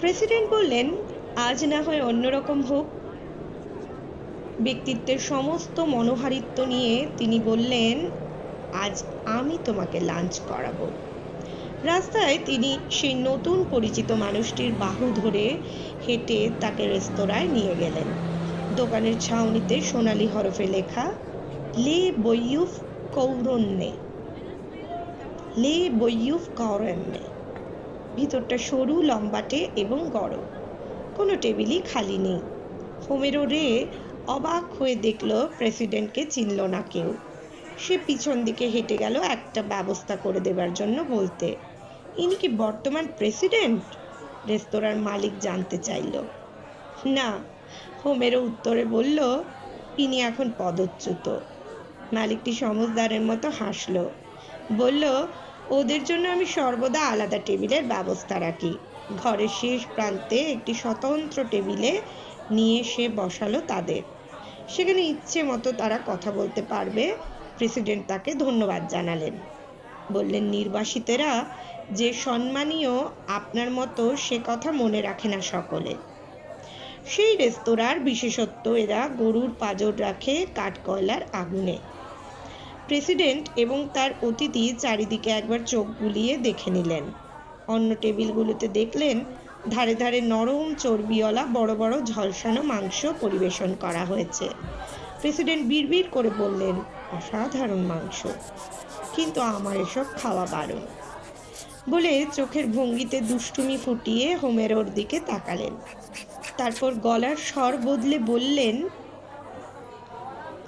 President বললেন, আজ না হয় অন্যরকম হোক। ব্যক্তিত্বের সমস্ত মনোহারিত্ব নিয়ে তিনি বললেন, আজ আমি তোমাকে লাঞ্চ করাবো। রাস্তায় তিনি সেই নতুন পরিচিত মানুষটির বাহু ধরে হেঁটে তাকে রেস্তোরাঁয় নিয়ে গেলেন। দোকানের ছাউনিতে সোনালি হরফে লেখা, লে বইয়ুফ কৌরন্যে, লে বইয়ুফ কৌরন্যে। ভিতরটা সরু, লম্বাটে এবং গরম। কোনো টেবিলই খালি নেই। হোমেরো রে অবাক হয়ে দেখল প্রেসিডেন্টকে চিনল না কেউ। সে পিছন দিকে হেঁটে গেল একটা ব্যবস্থা করে দেবার জন্য, বলতে, ইনি কি বর্তমান প্রেসিডেন্ট? রেস্তোরাঁর মালিক জানতে চাইল। না, হোমেরো উত্তরে বলল, ইনি এখন পদচ্যুত। মালিকটি সমজদারের মতো হাসল, বলল, ওদের জন্য আমি সর্বদা আলাদা টেবিলের ব্যবস্থা রাখি। ঘরের শেষ প্রান্তে একটি স্বতন্ত্র টেবিলে নিয়ে সে বসালো তাদের। সেখানে ইচ্ছে মতো তারা কথা বলতে পারবে। প্রেসিডেন্ট তাকে ধন্যবাদ জানালেন, বললেন, নির্বাসিতেরা যে সম্মানীয় আপনার মতো সে কথা মনে রাখে না সকলে। সেই রেস্তোরাঁর বিশেষত্ব, এরা গরুর পাঁজর রাখে কাঠকয়লার আগুনে। প্রেসিডেন্ট এবং তার অতিথি চারিদিকে একবার চোখ বুলিয়ে দেখে নিলেন। অন্য টেবিলগুলোতে দেখলেন ধারে ধারে নরম চর্বিওয়ালা বড় বড় ঝলসানো মাংস পরিবেশন করা হয়েছে। প্রেসিডেন্ট বিড়বিড় করে বললেন, অসাধারণ মাংস, কিন্তু আমার এসব খাওয়া বারণ। বলে চোখের ভঙ্গিতে দুষ্টুমি ফুটিয়ে হোমেরোর দিকে তাকালেন। তারপর গলার স্বর বদলে বললেন,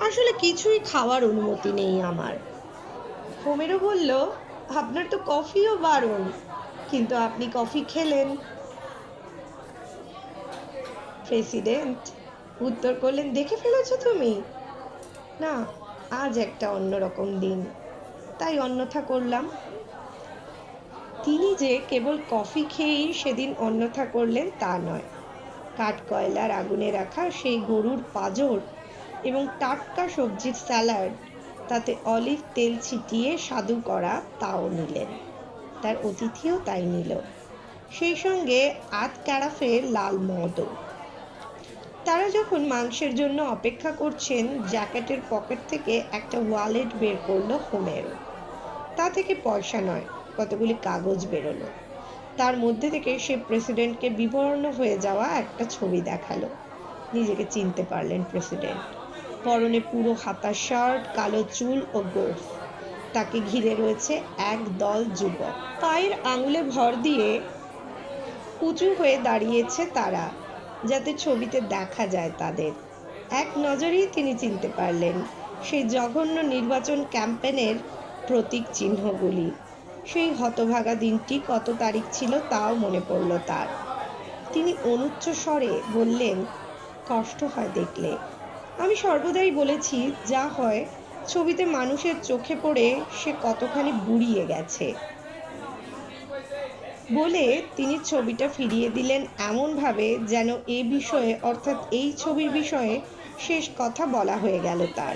আসলে কিছুই খাওয়ার অনুমতি নেই আমার। হোমেরো বলল, আপনার তো কফিও বারণ, কিন্তু আপনি কফি খেলেন। প্রেসিডেন্ট উত্তর করলেন, দেখে ফেলেছ তুমি? না, আজ একটা অন্যরকম দিন, তাই অন্যথা করলাম। তিনি যে কেবল কফি খেয়েই সেদিন অন্যথা করলেন তা নয়। কাঠকয়লার আগুনে রাখা সেই গরুর পাঁজর এবং টাটকা সবজির স্যালাড, তাতে অলিভ তেল ছিটিয়ে স্বাদু করা, তাও নিলেন। তার অতিথিও তাই নিল, সেই সঙ্গে আধ ক্যারাফে লাল মদও। তারা যখন মাংসের জন্য অপেক্ষা করছেন, জ্যাকেটের পকেট থেকে একটা ওয়ালেট বের করলো হোমেরো। তা থেকে পয়সা নয়, কতগুলি কাগজ বেরোলো। তার মধ্যে থেকে সে প্রেসিডেন্টকে বিবর্ণ হয়ে যাওয়া একটা ছবি দেখালো। নিজেকে চিনতে পারলেন প্রেসিডেন্ট। পরনে পুরো হাতা শার্ট, কালো চুল ও গোঁফ। তাকে ঘিরে রয়েছে এক দল যুবক। পায়ের আঙুলে ভর দিয়ে উঁচু হয়ে দাঁড়িয়েছে তারা, যাতে ছবিতে দেখা যায় তাদের। এক নজরেই তিনি চিনতে পারলেন সেই জঘন্য নির্বাচন ক্যাম্পেনের প্রতীক চিহ্নগুলি। সেই হতভাগা দিনটি কত তারিখ ছিল তাও মনে পড়ল তার। তিনি অনুচ্চ স্বরে বললেন, কষ্ট হয় দেখলে। আমি সর্বদাই বলেছি, যা হয় ছবিতে মানুষের চোখে পড়ে সে কতখানি বুড়িয়ে গেছে। বলে তিনি ছবিটা ফিরিয়ে দিলেন এমনভাবে যেন এ বিষয়ে, অর্থাৎ এই ছবির বিষয়ে শেষ কথা বলা হয়ে গেল তার।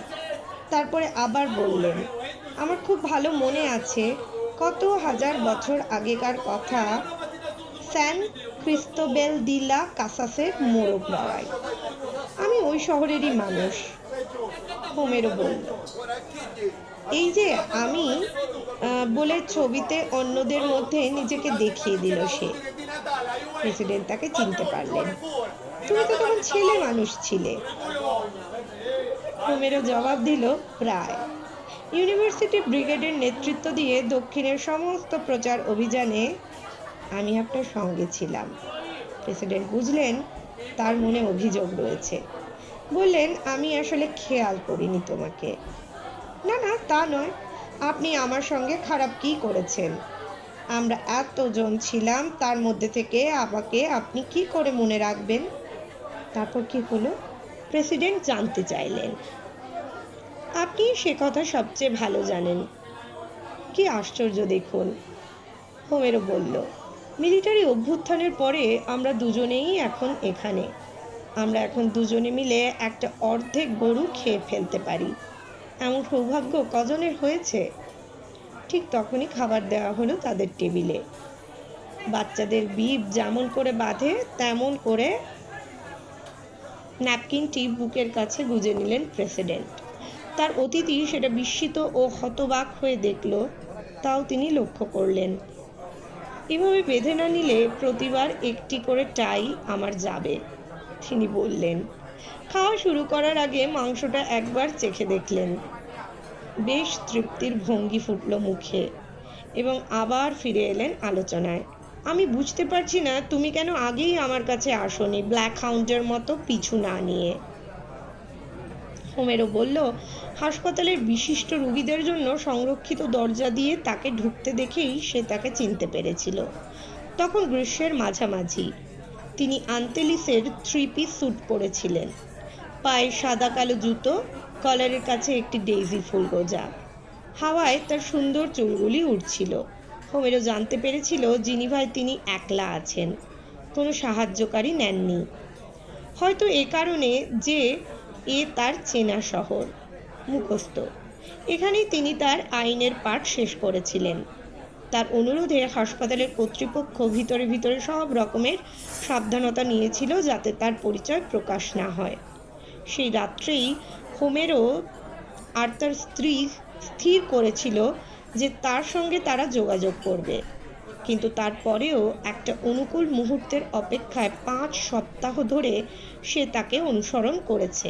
তারপরে আবার বললেন, আমার খুব ভালো মনে আছে, কত হাজার বছর আগেকার কথা, স্যান ক্রিস্টোবেল দি লা কাসাসের মোরগ লড়াই। আমি ওই শহরেরই মানুষ। হোমেরো বলল, এই যে আমি, বলে ছবিতে অন্যদের মধ্যে নিজেকে দেখিয়ে দিল সে। প্রেসিডেন্ট তাকে চিনতে পারলেন। তুমি তো তখন ছেলে মানুষ ছিলে। হোমেরো জবাব দিল, প্রায়। ইউনিভার্সিটি ব্রিগেডের নেতৃত্ব দিয়ে দক্ষিণের সমস্ত প্রচার অভিযানে আমি আপনার সঙ্গে ছিলাম। প্রেসিডেন্ট বুঝলেন তার মনে অভিযোগ রয়েছে। বললেন, আমি আসলে খেয়াল করিনি তোমাকে। না না, তা নয়, আপনি আমার সঙ্গে খারাপ কি করেছেন? আমরা এতজন ছিলাম, তার মধ্যে থেকে আমাকে আপনি কি করে মনে রাখবেন? তারপর কি হলো? প্রেসিডেন্ট জানতে চাইলেন। আপনি সে কথা সবচেয়ে ভালো জানেন। কি আশ্চর্য দেখুন, হোমেরো বলল, মিলিটারি অভ্যুত্থানের পরে আমরা দুজনেই এখন এখানে। আমরা এখন দুজনে মিলে একটা অর্ধেক গরু খেয়ে ফেলতে পারি। এমন সৌভাগ্য কজনের হয়েছে? ঠিক তখনই খাবার দেওয়া হলো তাদের টেবিলে। বাচ্চাদের বিপ যেমন করে বাঁধে তেমন করে ন্যাপকিনটি বুকের কাছে গুজে নিলেন প্রেসিডেন্ট। তার অতিথি সেটা বিস্মিত ও হতবাক হয়ে দেখল, তাও তিনি লক্ষ্য করলেন। এভাবে বেঁধে না নিলে প্রতিবার একটি করে টাই আমার যাবে, তিনি বললেন। খাওয়া শুরু করার আগে মাংসটা একবার চেখে দেখলেন। বেশ তৃপ্তির ভঙ্গি ফুটল মুখে এবং আবার ফিরে এলেন আলোচনায়। আমি বুঝতে পারছি না তুমি কেন আগেই আমার কাছে আসোনি, ব্ল্যাক হাউন্ডের মতো পিছু না নিয়ে। হোমেরো বলল, হাসপাতালের বিশিষ্ট রোগীদের জন্য সংরক্ষিত দরজা দিয়ে তাকে ঢুকতে দেখেই সে তাকে চিনতে পেরেছিল। তখন গ্রীষ্মের মাঝামাঝি। তিনি আন্তেলিসের 3 পিস স্যুট পরেছিলেন, পায়ে সাদা কালো জুতো, কলারের কাছে একটি ডেইজি ফুল গোজা। হাওয়ায় তার সুন্দর চুলগুলি উড়ছিল। হোমেরো জানতে পেরেছিল জিনিভায় তিনি একলা আছেন, কোনো সাহায্যকারী নেননি। হয়তো এ কারণে যে এ তার চেনা শহর, মুখস্থ। এখানেই তিনি তার আইনের পাঠ শেষ করেছিলেন। তার অনুরোধে হাসপাতালের কর্তৃপক্ষ ভিতরে ভিতরে সব রকমের সাবধানতা নিয়েছিল যাতে তার পরিচয় প্রকাশ না হয়। সেই রাত্রেই হোমেরো আর তার স্ত্রী স্থির করেছিল যে তার সঙ্গে তারা যোগাযোগ করবে, কিন্তু তারপরেও একটা অনুকূল মুহূর্তের অপেক্ষায় 5 সপ্তাহ ধরে সে তাকে অনুসরণ করেছে।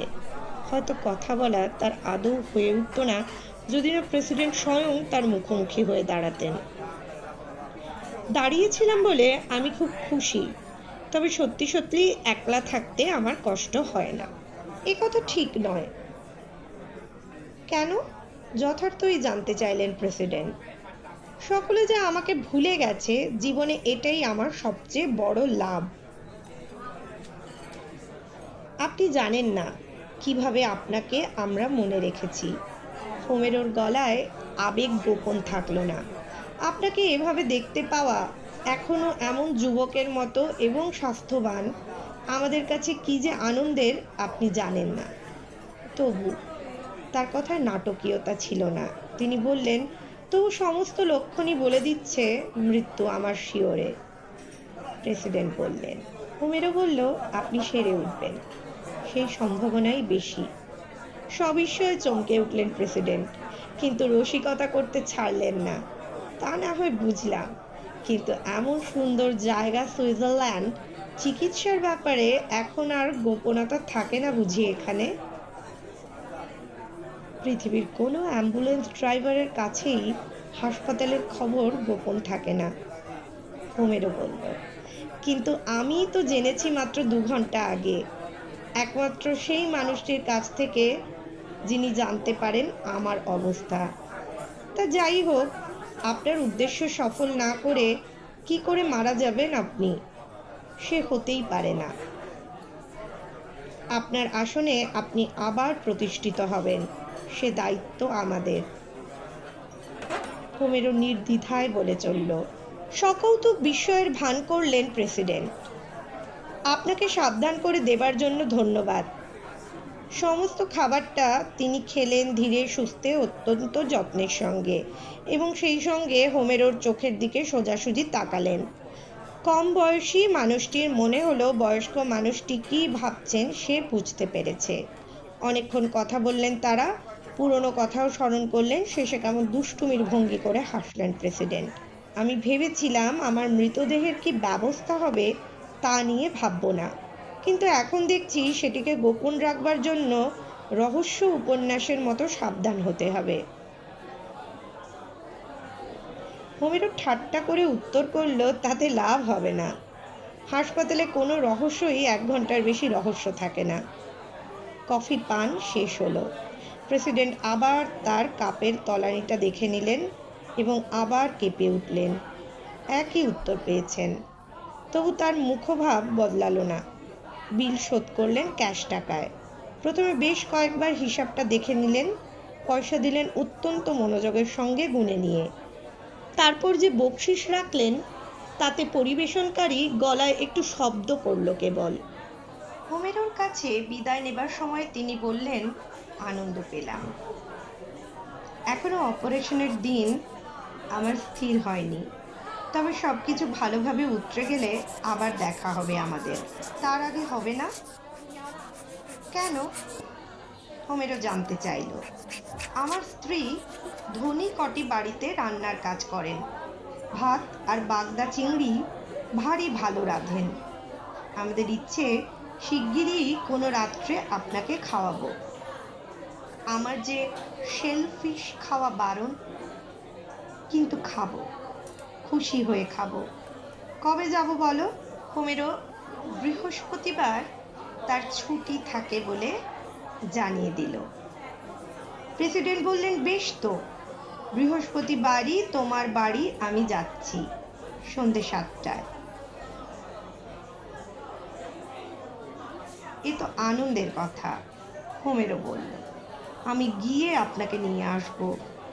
হয়তো কথা বলা তার আদৌ হয়ে উঠত না যদি না প্রেসিডেন্ট স্বয়ং তার মুখোমুখি হয়ে দাঁড়াতেন। দাঁড়িয়েছিলাম বলে আমি খুব খুশি, তবে সত্যি সত্যি একলা থাকতে আমার কষ্ট হয় না। এ কথা ঠিক নয়। কেন? যথার্থই জানতে চাইলেন প্রেসিডেন্ট। সকলে যে আমাকে ভুলে গেছে, জীবনে এটাই আমার সবচেয়ে বড় লাভ। আপনি জানেন না কিভাবে আপনাকে আমরা মনে রেখেছি। হোমেরোর গলায় আবেগ গোপন থাকলো না। আপনাকে এভাবে দেখতে পাওয়া, এখনো এমন যুবকের মতো এবং স্বাস্থ্যবান, আমাদের কাছে কি যে আনন্দের আপনি জানেন না। তবু তার কথায় নাটকীয়তা ছিল না। তিনি বললেন, তবু সমস্ত লক্ষণই বলে দিচ্ছে মৃত্যু আমার শিয়রে। প্রেসিডেন্ট বললেন। হোমেরো বলল, আপনি সেরে উঠবেন, সেই সম্ভাবনাই বেশি। সবিস্ময়ে চমকে উঠলেন প্রেসিডেন্ট, কিন্তু রসিকতা করতে ছাড়লেন না। তা না হয় বুঝলাম, কিন্তু এমন সুন্দর জায়গা সুইজারল্যান্ড, চিকিৎসার ব্যাপারে এখন আর গোপনতা থাকে না বুঝি এখানে? পৃথিবীর কোনো অ্যাম্বুলেন্স ড্রাইভারের কাছেই হাসপাতালের খবর গোপন থাকে না, হোমেরো বলল। কিন্তু আমি তো জেনেছি মাত্র 2 ঘন্টা আগে, একমাত্র সেই মানুষটির কাছ থেকে যিনি জানতে পারেন আমার অবস্থা। তা যাই হোক, আপনার উদ্দেশ্য সফল না করে কি করে মারা যাবেন আপনি? সে হতেই পারে না। আপনার আসনে আপনি আবার প্রতিষ্ঠিত হবেন, সে দায়িত্ব আমাদের, হোমেরো নির্দ্বিধায় বলে চলল। সকৌতুক বিস্ময়ের ভান করলেন প্রেসিডেন্ট। আপনাকে সাবধান করে দেবার জন্য ধন্যবাদ। সমস্ত খাবারটা তিনি খেলেন ধীরে সুস্থে, অত্যন্ত যত্নের সঙ্গে, এবং সেই সঙ্গে হোমেরোর চোখের দিকে সোজাসুজি তাকালেন। কম বয়সী মানুষটির মনে হলো বয়স্ক মানুষটি কী ভাবছেন সে বুঝতে পেরেছে। অনেকক্ষণ কথা বললেন তারা, পুরনো কথাও স্মরণ করলেন। শেষে কেমন দুষ্টুমির ভঙ্গি করে হাসলেন প্রেসিডেন্ট। আমি ভেবেছিলাম আমার মৃতদেহের কি ব্যবস্থা হবে তা নিয়ে ভাবব না, কিন্তু এখন দেখছি সেটিকে গোপন রাখবার জন্য রহস্য উপন্যাসের মতো সাবধান হতে হবে। হোমেরো ঠাট্টা করে উত্তর করল, তাতে লাভ হবে না। হাসপাতালে কোনো রহস্যই 1 ঘন্টার বেশি রহস্য থাকে না। কফি পান শেষ হলো। প্রেসিডেন্ট আবার তার কাপের তলানিটা দেখে নিলেন এবং আবার কেঁপে উঠলেন। একই উত্তর পেয়েছেন, তবু তার মুখভাব বদলালো না। বিল শোধ করলেন ক্যাশ টাকায়। প্রথমে বেশ কয়েকবার হিসাবটা দেখে নিলেন, পয়সা দিলেন অত্যন্ত মনোযোগের সঙ্গে গুনে নিয়ে। তারপর যে বকশিশ রাখলেন তাতে পরিবেশনকারী গলায় একটু শব্দ করল কেবল। হোমেরোর কাছে বিদায় নেবার সময় তিনি বললেন, আনন্দ পেলাম। এখনো অপারেশনের দিন আমার স্থির হয়নি। তবে সব কিছু ভালোভাবে উতরে গেলে আবার দেখা হবে আমাদের। তার আগে হবে না? কেন? হোমেরো জানতে চাইল। আমার স্ত্রী ধনী কটি বাড়িতে রান্নার কাজ করেন, ভাত আর বাগদা চিংড়ি ভারী ভালো রাঁধেন। আমাদের ইচ্ছে শিগগিরই কোনো রাত্রে আপনাকে খাওয়াবো। আমার যে শেলফিশ খাওয়া বারণ, কিন্তু খাবো, খুশি হয়ে খাবো। কবে যাব বলো? হোমেরো বৃহস্পতিবার তার ছুটি থাকে বলে জানিয়ে দিল। প্রেসিডেন্ট বললেন, বেশ তো, বৃহস্পতিবারই তোমার বাড়ি আমি যাচ্ছি, সন্ধে 7টায়। এ তো আনন্দের কথা, হোমেরো বলল। আমি গিয়ে আপনাকে নিয়ে আসবো।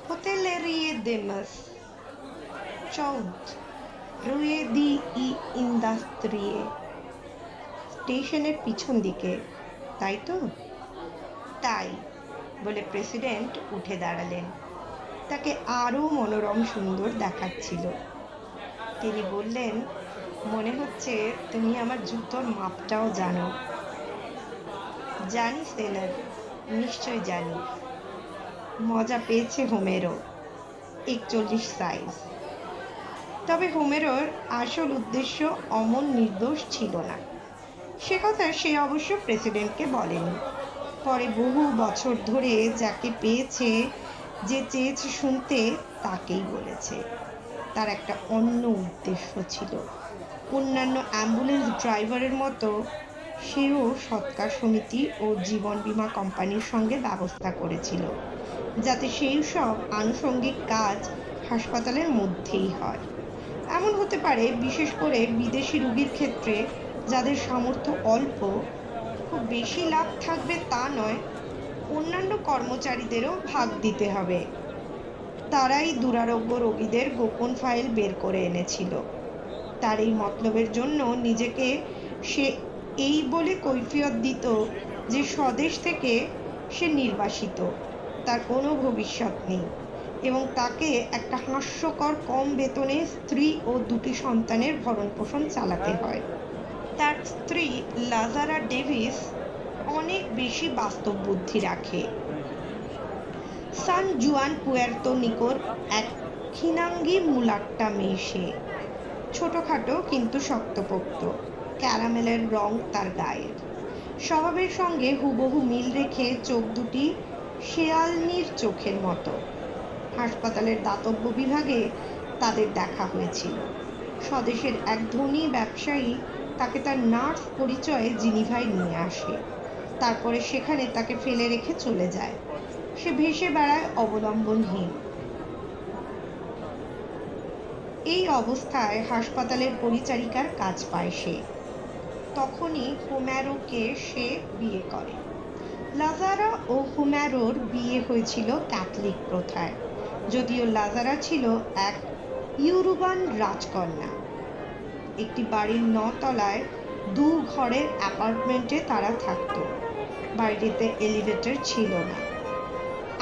হোটেলেরিয়ে দেমাস, 14 রুয়ে দি ইন্দাস্ত্রিয়ে, স্টেশনের পিছন দিকে, তাই তো? তাই বলে প্রেসিডেন্ট উঠে দাঁড়ালেন। তাকে আরও মনোরম সুন্দর দেখাচ্ছিল। তিনি বললেন, মনে হচ্ছে তুমি আমার জুতোর মাপটাও জানো। জানি সেলার, নিশ্চয় জানি। মজা পেয়েছে হোমেরো। 41 সাইজ। তবে হোমেরোর আসল উদ্দেশ্য অমন নির্দোষ ছিল না। সে কথা সে অবশ্য প্রেসিডেন্টকে বলেনি। পরে বহু বছর ধরে যাকে পেয়েছে, যে চেয়েছে শুনতে, তাকেই বলেছে। তার একটা অন্য উদ্দেশ্য ছিল। অন্যান্য অ্যাম্বুলেন্স ড্রাইভারের মতো সেও সৎকার সমিতি ও জীবন বীমা কোম্পানির সঙ্গে ব্যবস্থা করেছিল, যাতে সেই সব আনুষঙ্গিক কাজ হাসপাতালের মধ্যেই হয়। এমন হতে পারে, বিশেষ করে বিদেশি রোগীর ক্ষেত্রে যাদের সামর্থ্য অল্প, খুব বেশি লাভ থাকবে তা নয়, অন্যান্য কর্মচারীদেরও ভাগ দিতে হবে। তারাই দুরারোগ্য রোগীদের গোপন ফাইল বের করে এনেছিল। তার এই মতলবের জন্য নিজেকে সে এই বলে কৈফিয়ত দিত যে স্বদেশ থেকে সে নির্বাসিত, তার কোনো ভবিষ্যৎ নেই, এবং তাকে একটা হাস্যকর কম বেতনে স্ত্রী ও 2টি সন্তানের ভরণপোষণ চালাতে হয়। তার স্ত্রী লাজারা ডেভিস অনেক বেশি বাস্তব বুদ্ধি রাখে। সান জুয়ান পুয়ের্তো নিকোর এক খিনাঙ্গি মুলাট্টা মেয়ে সে। ছোটখাটো কিন্তু শক্তপোক্ত, ক্যারামেলের রং তার গায়ের। স্বভাবের সঙ্গে হুবহু মিল রেখে চোখ দুটি শেয়ালনির চোখের মতো। হাসপাতালের দাতব্য বিভাগে তাদের দেখা হয়েছিল। স্বদেশের এক ধনী ব্যবসায়ী তাকে তার নার্স পরিচয়ে জিনিভায় নিয়ে আসে। তারপরে সেখানে তাকে ফেলে রেখে চলে যায়। সে ভেসে বেড়ায় অবলম্বনহীন। এই অবস্থায় হাসপাতালের পরিচারিকার কাজ পায় সে। তখনই হোমেরোকে সে বিয়ে করে। লাজারা ও হোমেরোর বিয়ে হয়েছিল ক্যাথলিক প্রথায়, যদিও লাজারা ছিল এক ইউরোবান রাজকন্যা। একটি বাড়ির 9 তলায় 2 ঘরের অ্যাপার্টমেন্টে তারা থাকত। বাড়িটিতে এলিভেটর ছিল না।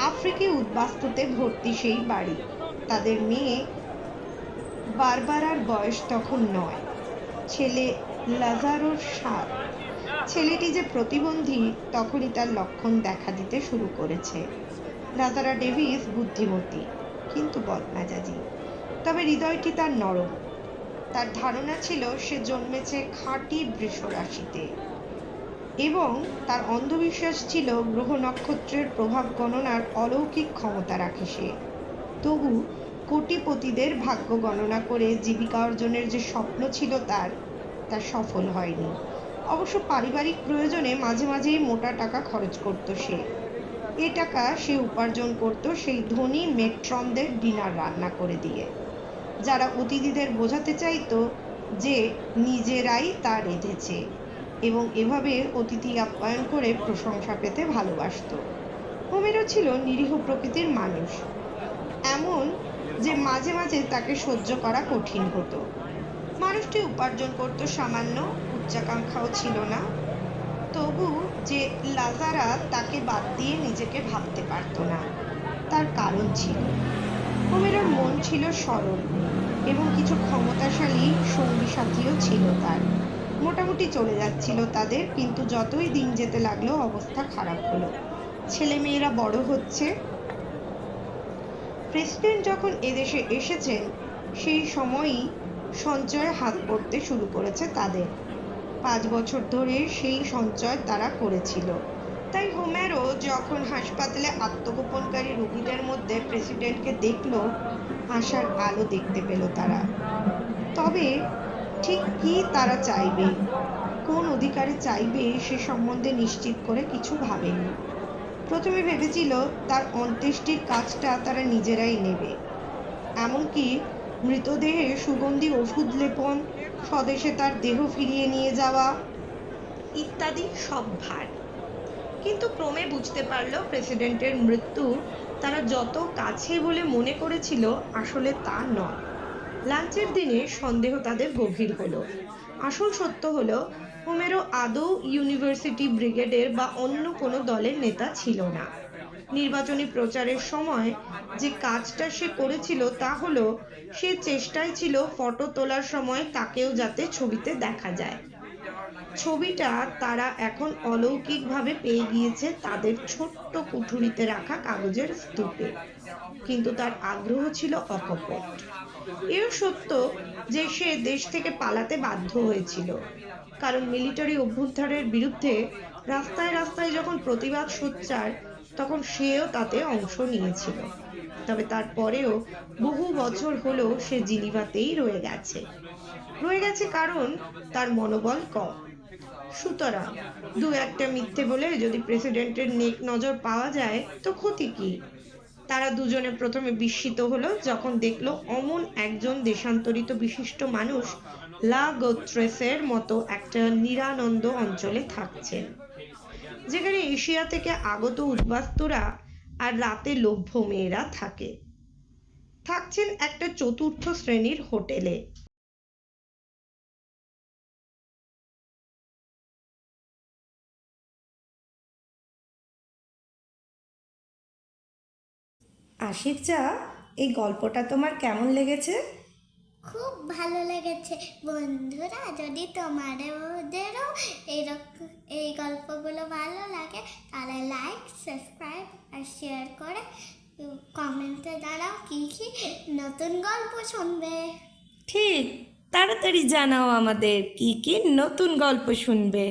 আফ্রিকি উদ্বাস্তুতে ভর্তি সেই বাড়ি। তাদের মেয়ে বারবারার বয়স তখন 9, ছেলে লাজারোর 7। ছেলেটি যে প্রতিবন্ধী তখনই তার লক্ষণ দেখা দিতে শুরু করেছে। লাজারা ডেভিস বুদ্ধিমতী, কিন্তু বদমেজাজি। তবে হৃদয়টি তার নরম। তার ধারণা ছিল সে জন্মেছে খাঁটি বৃষরাশিতে, এবং তার অন্ধবিশ্বাস ছিল গ্রহ নক্ষত্রের প্রভাব গণনার অলৌকিক ক্ষমতা রাখে সে। তবু কোটিপতিদের ভাগ্য গণনা করে জীবিকা অর্জনের যে স্বপ্ন ছিল তার, তা সফল হয়নি। অবশ্য পারিবারিক প্রয়োজনে মাঝে মাঝেই মোটা টাকা খরচ করত সে। এ টাকা সে উপার্জন করত সেই ধনী মেট্রনদের ডিনার রান্না করে দিয়ে, যারা অতিথিদের বোঝাতে চাইত যে নিজেরাই তা রেঁধেছে, এবং এভাবে অতিথি আপ্যায়ন করে প্রশংসা পেতে ভালোবাসত। হোমেরো ছিল নিরীহ প্রকৃতির মানুষ, এমন যে মাঝে মাঝে তাকে সহ্য করা কঠিন হতো। মানুষটি উপার্জন করত সামান্য, উচ্চাকাঙ্ক্ষাও ছিল না। তবু যে লাজারা তাকে বাদ দিয়ে নিজেকে ভাবতে পারত না, তার কারণ ছিল। হোমেরোর মন ছিল সরল এবং কিছু ক্ষমতাশালী সঙ্গী সাথীও ছিল তার। মোটামুটি চলে যাচ্ছিল তাদের, কিন্তু যতই দিন যেতে লাগলো অবস্থা খারাপ হলো। ছেলেমেয়েরা বড় হচ্ছে। প্রেসিডেন্ট যখন এদেশে এসেছেন সেই সময়ই সঞ্চয়ে হাত পড়তে শুরু করেছে তাদের। 5 বছর ধরে সেই সঞ্চয় তারা করেছিল। তাই হোমেরো যখন হাসপাতালে আত্মগোপনকারী রোগীদের মধ্যে প্রেসিডেন্টকে দেখল, আশার আলো দেখতে পেল তারা। তবে ঠিক কি তারা চাইবে, কোন অধিকারে চাইবে সে সম্বন্ধে নিশ্চিত করে কিছু ভাবেনি। প্রথমে ভেবেছিল তার অন্ত্যেষ্টির কাজটা তারা নিজেরাই নেবে, এমনকি মৃতদেহে সুগন্ধি ওষুধ লেপন, স্বদেশে তার দেহ ফিরিয়ে নিয়ে যাওয়া ইত্যাদি সব ভার। কিন্তু ক্রমে বুঝতে পারল প্রেসিডেন্টের মৃত্যু তারা যত কাছে বলে মনে করেছিল আসলে তা নয়। লাঞ্চের দিনে সন্দেহ তাদের গভীর হলো। আসল সত্য হলো হোমেরো আদৌ ইউনিভার্সিটি ব্রিগেডের বা অন্য কোনো দলের নেতা ছিল না। নির্বাচনী প্রচারের সময় যে কাজটা সে করেছিল তা হলো সে চেষ্টায় ছিল ফটো তোলার সময় তাকেও যাতে ছবিতে দেখা যায়। ছবিটা তারা এখন অলৌকিকভাবে পেয়ে গিয়েছে তাদের ছোট্ট কুঠুরিতে রাখা কাগজের স্তূপে। কিন্তু তার আগ্রহ ছিল অকপট। এও সত্য যে সে দেশ থেকে পালাতে বাধ্য হয়েছিল, কারণ মিলিটারি অভ্যুত্থানের বিরুদ্ধে রাস্তায় রাস্তায় যখন প্রতিবাদ সোচ্চার তখন সেও তাতে অংশ নিয়েছিল। তবে তারপরেও বহু বছর হলো সে জিনিভাতেই রয়ে গেছে কারণ তার মনোবল কম। সুতরাং দু একটা মিথ্যে বলে যদি প্রেসিডেন্টের নেক নজর পাওয়া যায় তো ক্ষতি কি? তারা দুজনে প্রথমে বিস্মিত হলো যখন দেখলো অমন একজন দেশান্তরিত বিশিষ্ট মানুষ লা গোত্রেসের মতো একটা নিরানন্দ অঞ্চলে থাকছেন, যেখানে এশিয়া থেকে আগত উদ্বাস্তুরা আর রাতে লভ্য মেয়েরা থাকছেন একটা চতুর্থ শ্রেণীর হোটেলে। আশিক চা, এই গল্পটা তোমার কেমন লেগেছে? খুব ভালো লেগেছে। বন্ধুরা, যদি তোমাদেরও এরকম এই গল্পগুলো ভালো লাগে তাহলে লাইক, সাবস্ক্রাইব আর শেয়ার করে কমেন্টে দাঁড়াও কি কি নতুন গল্প শুনবে। ঠিক, তাড়াতাড়ি জানাও আমাদের কি কি নতুন গল্প শুনবে।